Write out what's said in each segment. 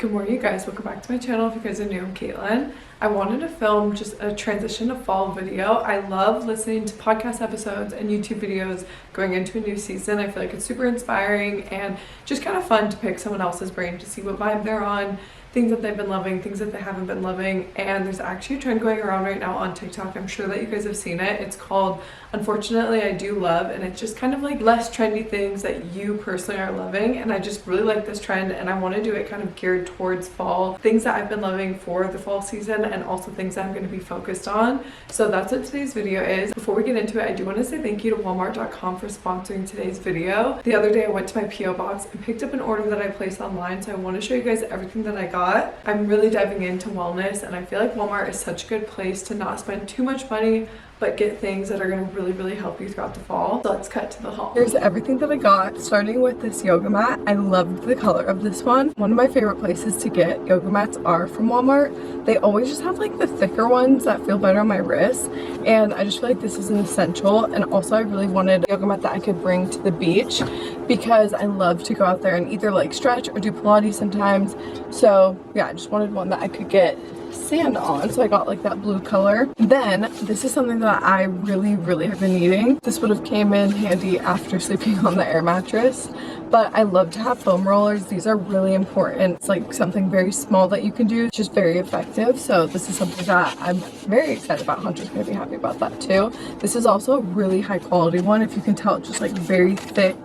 Good morning, you guys. Welcome back to my channel. If you guys are new, I'm Caitlin. I wanted to film just a transition to fall video. I love listening to podcast episodes and YouTube videos going into a new season. I feel like it's super inspiring and just kind of fun to pick someone else's brain to see what vibe they're on, things that they've been loving, things that they haven't been loving. And there's actually a trend going around right now on TikTok. I'm sure that you guys have seen it. It's called Unfortunately I Do Love, and it's just kind of like less trendy things that you personally are loving. And I just really like this trend, and I want to do it kind of geared towards fall, things that I've been loving for the fall season and also things that I'm going to be focused on. So that's what today's video is. Before we get into it, I do want to say thank you to Walmart.com for sponsoring today's video. The other day I went to my PO box and picked up an order that I placed online, so I want to show you guys everything that I got. I'm really diving into wellness, and I feel like Walmart is such a good place to not spend too much money but get things that are going to really help you throughout the fall. So let's cut to the haul. Here's everything that I got, starting with this yoga mat. I loved the color of this one. One of my favorite places to get yoga mats are from Walmart. They always just have like the thicker ones that feel better on my wrists, and I just feel like this is an essential. And also I really wanted a yoga mat that I could bring to the beach because I love to go out there and either like stretch or do Pilates sometimes. So yeah, I just wanted one that I could get sand on, so I got like that blue color. Then this is something that I really have been needing. This would have came in handy after sleeping on the air mattress, but I love to have foam rollers. These are really important. It's like something very small that you can do, it's just very effective. So this is something that I'm very excited about. Hunter's gonna be happy about that too. This is also a really high quality one. If you can tell, it's just like very thick,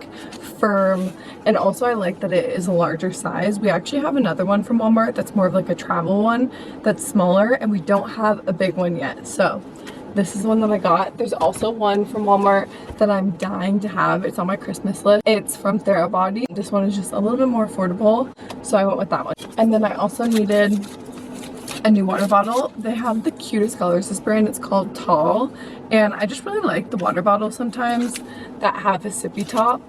firm, and also I like that it is a larger size. We actually have another one from Walmart that's more of like a travel one that's smaller, and we don't have a big one yet. So this is the one that I got. There's also one from Walmart that I'm dying to have. It's on my Christmas list. It's from Therabody. This one is just a little bit more affordable, so I went with that one. And then I also needed a new water bottle. They have the cutest colors. This brand, it's called Tall, and I just really like the water bottles sometimes that have a sippy top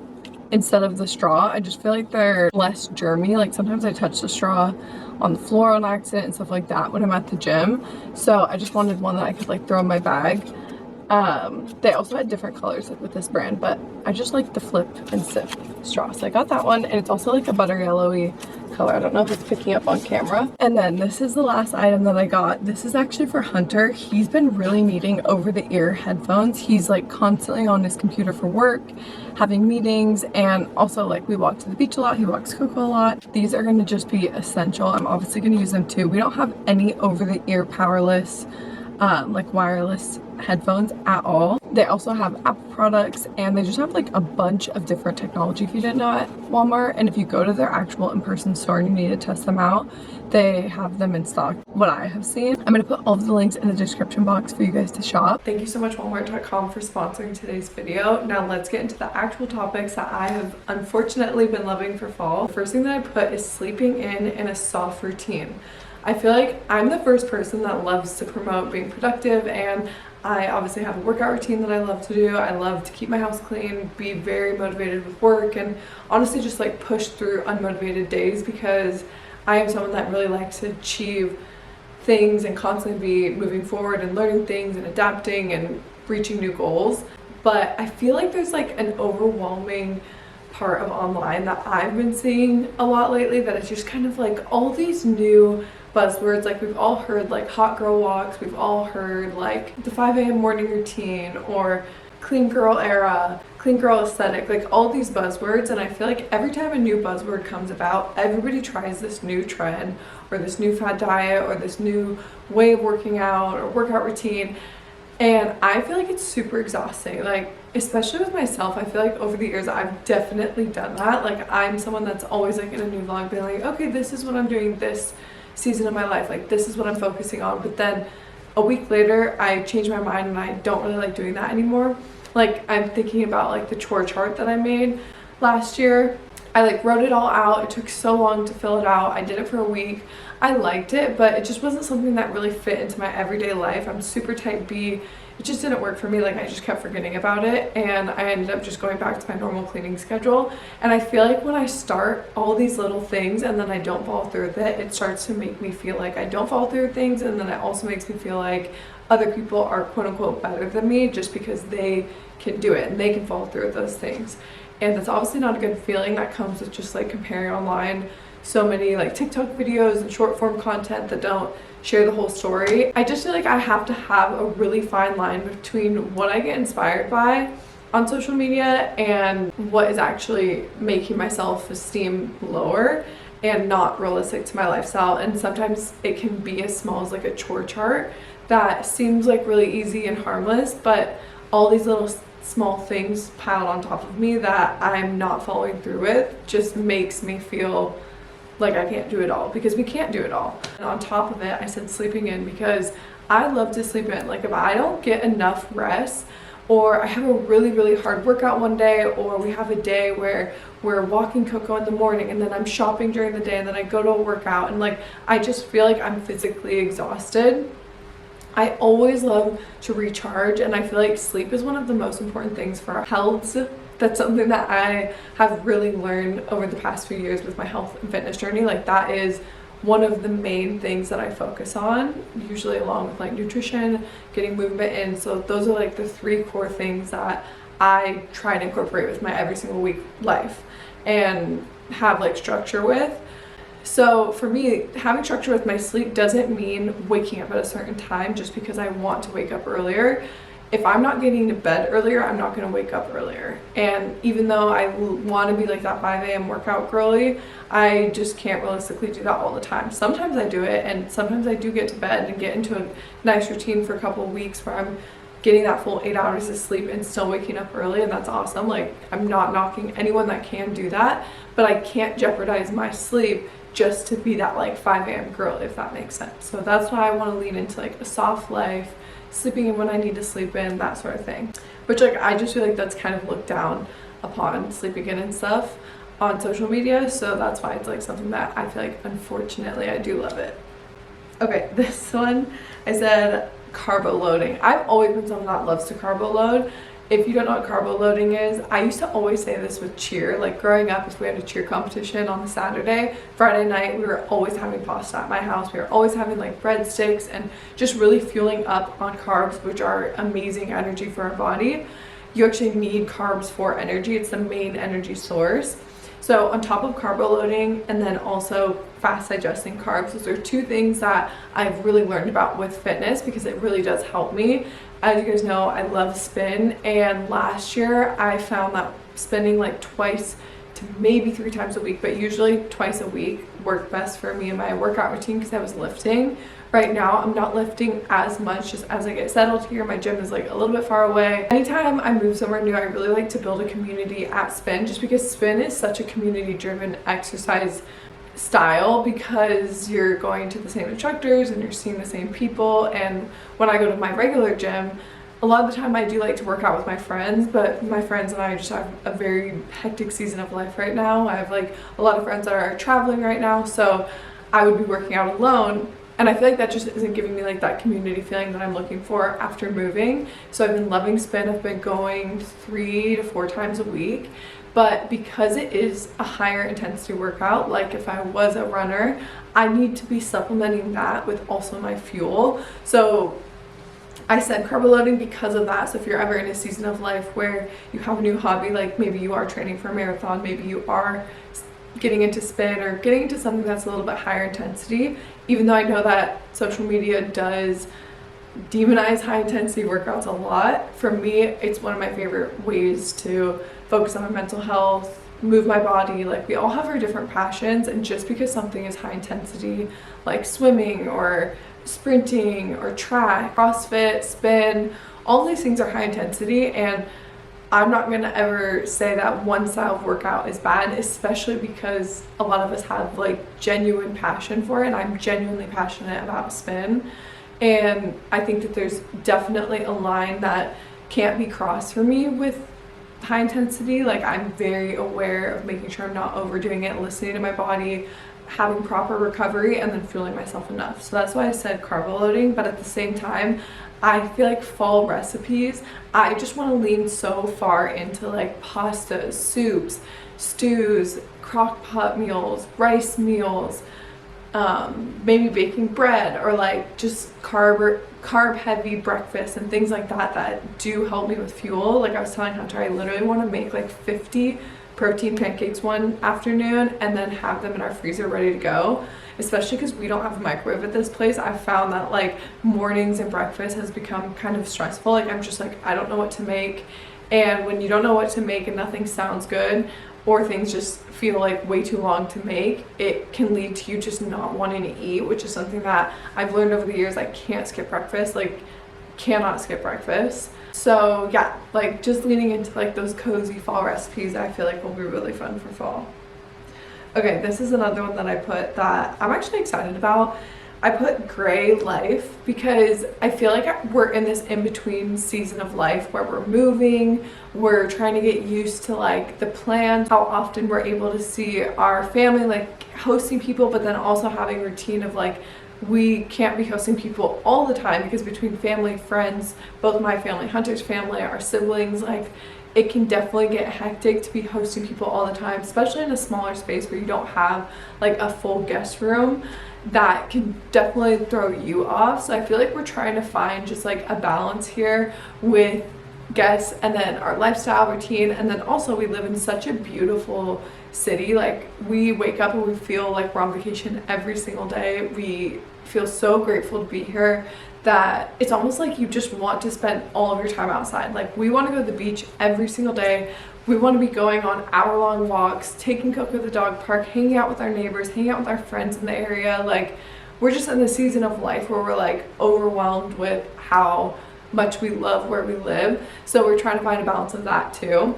instead of the straw. I just feel like they're less germy. Like sometimes I touch the straw on the floor on accident and stuff like that when I'm at the gym. So I just wanted one that I could like throw in my bag. They also had different colors with this brand, but I just like the flip and sip straw, so I got that one. And it's also like a butter yellowy color. I don't know if it's picking up on camera. And then this is the last item that I got. This is actually for Hunter. He's been really needing over-the-ear headphones. He's like constantly on his computer for work, having meetings, and also like we walk to the beach a lot. He walks Coco a lot. These are going to just be essential. I'm obviously going to use them too. We don't have any over-the-ear powerless like wireless headphones at all. They also have Apple products, and they just have like a bunch of different technology if you didn't know at Walmart. And if you go to their actual in-person store and you need to test them out, they have them in stock, what I have seen. I'm going to put all of the links in the description box for you guys to shop. Thank you so much Walmart.com for sponsoring today's video. Now let's get into the actual topics that I have unfortunately been loving for fall. The first thing that I put is sleeping in a soft routine. I feel like I'm the first person that loves to promote being productive, and I obviously have a workout routine that I love to do. I love to keep my house clean, be very motivated with work, and honestly just like push through unmotivated days because I am someone that really likes to achieve things and constantly be moving forward and learning things and adapting and reaching new goals. But I feel like there's like an overwhelming part of online that I've been seeing a lot lately that is just kind of like all these new buzzwords. Like we've all heard like hot girl walks, we've all heard like the 5 a.m. morning routine or clean girl era, clean girl aesthetic, like all these buzzwords. And I feel like every time a new buzzword comes about, everybody tries this new trend or this new fad diet or this new way of working out or workout routine. And I feel like it's super exhausting, like especially with myself. I feel like over the years I've definitely done that. Like I'm someone that's always like in a new vlog being like, okay, this is what I'm doing this season of my life, like this is what I'm focusing on. But then a week later I change my mind and I don't really like doing that anymore. Like I'm thinking about like the chore chart that I made last year. I like wrote it all out. It took so long to fill it out. I did it for a week. I liked it, but it just wasn't something that really fit into my everyday life. I'm super type B. It just didn't work for me. Like I just kept forgetting about it, and I ended up just going back to my normal cleaning schedule. And I feel like when I start all these little things and then I don't follow through with it, it starts to make me feel like I don't follow through with things, and then it also makes me feel like other people are quote unquote better than me just because they can do it and they can follow through with those things. And that's obviously not a good feeling that comes with just like comparing online so many like TikTok videos and short form content that don't share the whole story. I just feel like I have to have a really fine line between what I get inspired by on social media and what is actually making my self-esteem lower and not realistic to my lifestyle. And sometimes it can be as small as like a chore chart that seems like really easy and harmless, but all these little small things piled on top of me that I'm not following through with just makes me feel like I can't do it all, because we can't do it all. And on top of it, I said sleeping in, because I love to sleep in. Like if I don't get enough rest, or I have a really hard workout one day, or we have a day where we're walking Coco in the morning and then I'm shopping during the day and then I go to a workout and like I just feel like I'm physically exhausted, I always love to recharge, and I feel like sleep is one of the most important things for our health. That's something that I have really learned over the past few years with my health and fitness journey. Like that is one of the main things that I focus on, usually along with like nutrition, getting movement in. So those are like the 3 core things that I try to incorporate with my every single week life and have like structure with. So for me, having structure with my sleep doesn't mean waking up at a certain time just because I want to wake up earlier. If I'm not getting to bed earlier, I'm not going to wake up earlier. And even though I want to be like that 5 a.m. workout girly, I just can't realistically do that all the time. Sometimes I do it, and sometimes I do get to bed and get into a nice routine for a couple of weeks where I'm getting that full 8 hours of sleep and still waking up early, and that's awesome. Like I'm not knocking anyone that can do that, but I can't jeopardize my sleep just to be that like 5 a.m. girl, if that makes sense. So that's why I want to lean into like a soft life, sleeping in when I need to sleep in, that sort of thing. Which like I just feel like that's kind of looked down upon, sleeping in and stuff on social media. So that's why it's like something that I feel like unfortunately I do love it. Okay, this one I said carbo loading. I've always been someone that loves to carbo load. If you don't know what carbo loading is, I used to always say this with cheer. Like growing up, if we had a cheer competition on a Saturday, Friday night, we were always having pasta at my house. We were always having like breadsticks and just really fueling up on carbs, which are amazing energy for our body. You actually need carbs for energy. It's the main energy source. So on top of carbo loading and then also fast digesting carbs, those are 2 things that I've really learned about with fitness because it really does help me. As you guys know, I love spin, and last year I found that spinning like twice to maybe 3 times a week, but usually twice a week worked best for me in my workout routine because I was lifting. Right now I'm not lifting as much just as I get settled here. My gym is like a little bit far away. Anytime I move somewhere new, I really like to build a community at spin, just because spin is such a community driven exercise style, because you're going to the same instructors and you're seeing the same people. And when I go to my regular gym, a lot of the time I do like to work out with my friends, but my friends and I just have a very hectic season of life right now. I have like a lot of friends that are traveling right now, so I would be working out alone, and I feel like that just isn't giving me like that community feeling that I'm looking for after moving. So I've been loving spin. I've been going 3 to 4 times a week. But because it is a higher intensity workout, like if I was a runner, I need to be supplementing that with also my fuel. So I said carbo loading because of that. So if you're ever in a season of life where you have a new hobby, like maybe you are training for a marathon, maybe you are getting into spin or getting into something that's a little bit higher intensity, even though I know that social media does demonize high intensity workouts a lot, for me it's one of my favorite ways to focus on my mental health, move my body. Like we all have our different passions, and just because something is high intensity like swimming or sprinting or track, CrossFit, spin, all these things are high intensity, and I'm not gonna ever say that one style of workout is bad, especially because a lot of us have like genuine passion for it, and I'm genuinely passionate about spin. And I think that there's definitely a line that can't be crossed for me with high intensity. Like I'm very aware of making sure I'm not overdoing it, listening to my body, having proper recovery, and then fueling myself enough. So that's why I said carbo loading. But at the same time, I feel like fall recipes, I just want to lean so far into like pastas, soups, stews, crock pot meals, rice meals, maybe baking bread, or like just carb heavy breakfast and things like that that do help me with fuel. Like I was telling Hunter, I literally want to make like 50 protein pancakes one afternoon and then have them in our freezer ready to go, especially because we don't have a microwave at this place. I've found that like mornings and breakfast has become kind of stressful. Like I'm just like, I don't know what to make, and when you don't know what to make and nothing sounds good, or things just feel like way too long to make, it can lead to you just not wanting to eat, which is something that I've learned over the years. I can't skip breakfast, like cannot skip breakfast. So yeah, like just leaning into like those cozy fall recipes I feel like will be really fun for fall. Okay, this is another one that I put that I'm actually excited about. I put gray life because I feel like we're in this in-between season of life where we're moving, we're trying to get used to like the plans, how often we're able to see our family, like hosting people, but then also having routine of like we can't be hosting people all the time because between family, friends, both my family, Hunter's family, our siblings, like it can definitely get hectic to be hosting people all the time, especially in a smaller space where you don't have like a full guest room. That can definitely throw you off. So I feel like we're trying to find just like a balance here with guests and then our lifestyle routine, and then also we live in such a beautiful city. Like we wake up and we feel like we're on vacation every single day. We feel so grateful to be here that it's almost like you just want to spend all of your time outside. Like we want to go to the beach every single day. We want to be going on hour-long walks, taking Coco to the dog park, hanging out with our neighbors, hanging out with our friends in the area. Like we're just in the season of life where we're like overwhelmed with how much we love where we live. So we're trying to find a balance of that too.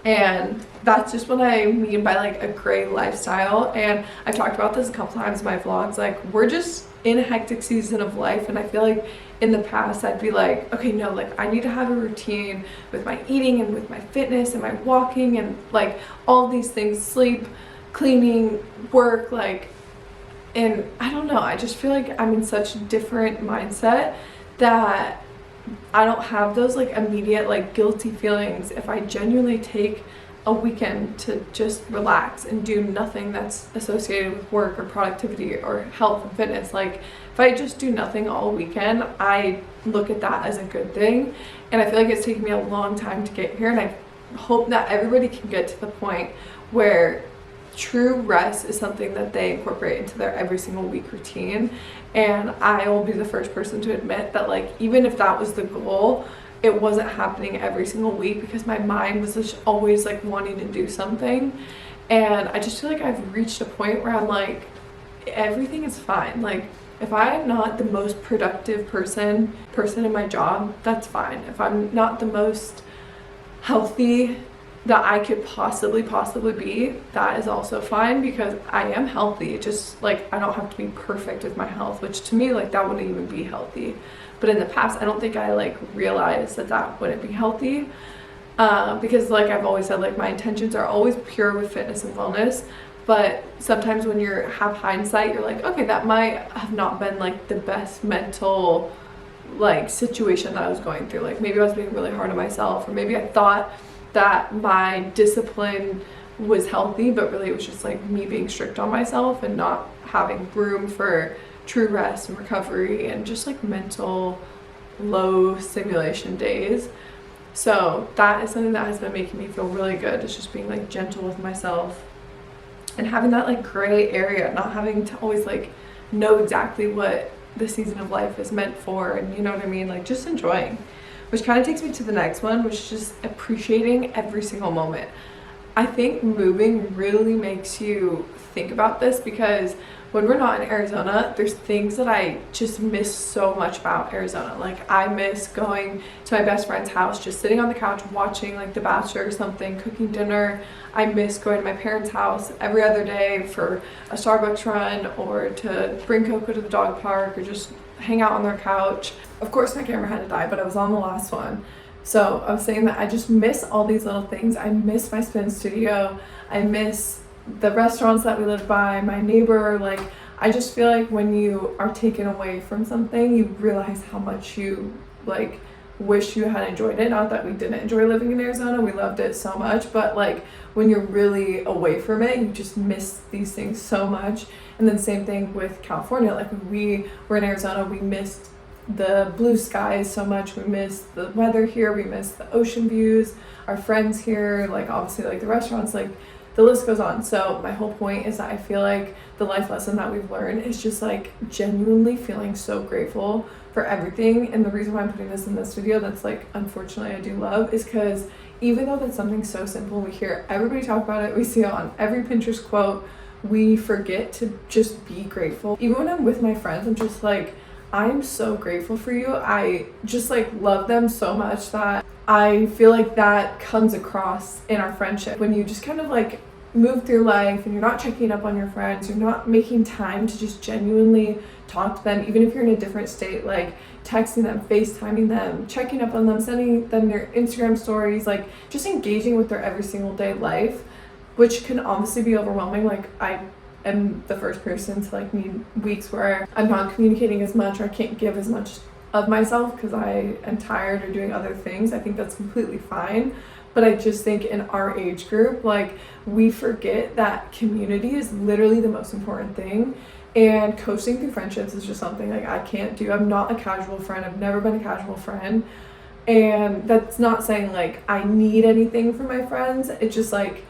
And that's just what I mean by like a gray lifestyle. And I've talked about this a couple times in my vlogs. Like we're just in a hectic season of life, and I feel like in the past I'd be like, okay, no, like I need to have a routine with my eating and with my fitness and my walking and like all these things, sleep, cleaning, work, like, and I don't know, I just feel like I'm in such a different mindset that I don't have those like immediate like guilty feelings if I genuinely take a weekend to just relax and do nothing that's associated with work or productivity or health and fitness. Like if I just do nothing all weekend, I look at that as a good thing. And I feel like it's taken me a long time to get here, and I hope that everybody can get to the point where true rest is something that they incorporate into their every single week routine. And I will be the first person to admit that like even if that was the goal, it wasn't happening every single week because my mind was just always like wanting to do something. And I just feel like I've reached a point where I'm like, everything is fine. Like if I'm not the most productive person in my job, that's fine. If I'm not the most healthy that I could possibly be, that is also fine because I am healthy. It just like I don't have to be perfect with my health, which to me like that wouldn't even be healthy. But in the past I don't think I like realized that that wouldn't be healthy, because like I've always said, like my intentions are always pure with fitness and wellness. But sometimes when you have hindsight, you're like, okay, that might have not been like the best mental like situation that I was going through. Like maybe I was being really hard on myself, or maybe I thought that my discipline was healthy, but really it was just like me being strict on myself and not having room for true rest and recovery and just like mental low stimulation days. So that is something that has been making me feel really good. It's just being like gentle with myself and having that like gray area, not having to always like know exactly what the season of life is meant for, and you know what I mean, like just enjoying. Which kind of takes me to the next one, which is just appreciating every single moment. I think moving really makes you think about this because when we're not in Arizona, there's things that I just miss so much about Arizona. Like I miss going to my best friend's house, just sitting on the couch watching like The Bachelor or something, cooking dinner. I miss going to my parents' house every other day for a Starbucks run, or to bring Coco to the dog park, or just hang out on their couch. Of course my camera had to die, but I was on the last one. So I was saying that I just miss all these little things. I miss my spin studio. I miss the restaurants that we lived by, my neighbor. Like I just feel like when you are taken away from something, you realize how much you like wish you had enjoyed it. Not that we didn't enjoy living in Arizona, we loved it so much, but like when you're really away from it, you just miss these things so much. And then same thing with California. Like when we were in Arizona, we missed the blue skies so much. We miss the weather here. We miss the ocean views, our friends here, like obviously like the restaurants, like the list goes on. So my whole point is that I feel like the life lesson that we've learned is just like genuinely feeling so grateful for everything. And the reason why I'm putting this in this video, that's like unfortunately I do love, is because even though that's something so simple, we hear everybody talk about it, we see it on every Pinterest quote, we forget to just be grateful. Even when I'm with my friends, I'm just like, I'm so grateful for you. I just like love them so much that I feel like that comes across in our friendship. When you just kind of like move through life and you're not checking up on your friends, you're not making time to just genuinely talk to them, even if you're in a different state, like texting them, FaceTiming them, checking up on them, sending them their Instagram stories, like just engaging with their every single day life, which can obviously be overwhelming. Like I am the first person to like need weeks where I'm not communicating as much or I can't give as much of myself because I am tired or doing other things. I think that's completely fine. But I just think in our age group, like we forget that community is literally the most important thing. And coasting through friendships is just something like I can't do. I'm not a casual friend. I've never been a casual friend. And that's not saying like I need anything from my friends. It's just like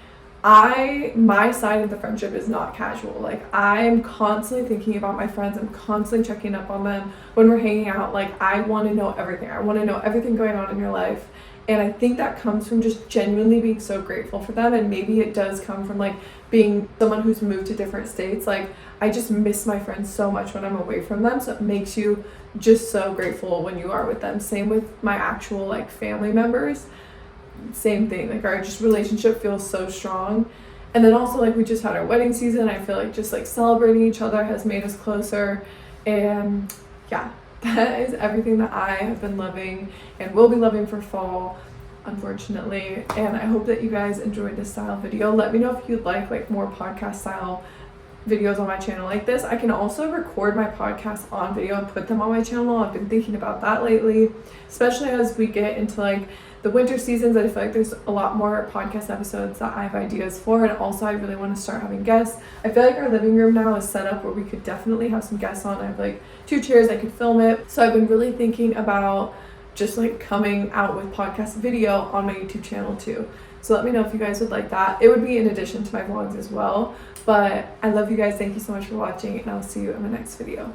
my side of the friendship is not casual. Like I'm constantly thinking about my friends. I'm constantly checking up on them when we're hanging out. Like I want to know everything. I want to know everything going on in your life. And I think that comes from just genuinely being so grateful for them. And maybe it does come from like being someone who's moved to different states. Like I just miss my friends so much when I'm away from them. So it makes you just so grateful when you are with them. Same with my actual like family members. Same thing. Like our just relationship feels so strong. And then also like we just had our wedding season. I feel like just like celebrating each other has made us closer. And yeah, that is everything that I have been loving and will be loving for fall, unfortunately. And I hope that you guys enjoyed this style video. Let me know if you'd like more podcast style videos on my channel like this. I can also record my podcasts on video and put them on my channel. I've been thinking about that lately, especially as we get into like the winter seasons. I feel like there's a lot more podcast episodes that I have ideas for, and also I really want to start having guests. I feel like our living room now is set up where we could definitely have some guests on. I have like 2 chairs, I could film it. So I've been really thinking about just like coming out with podcast video on my YouTube channel too. So let me know if you guys would like that. It would be in addition to my vlogs as well. But I love you guys. Thank you so much for watching, and I'll see you in my next video.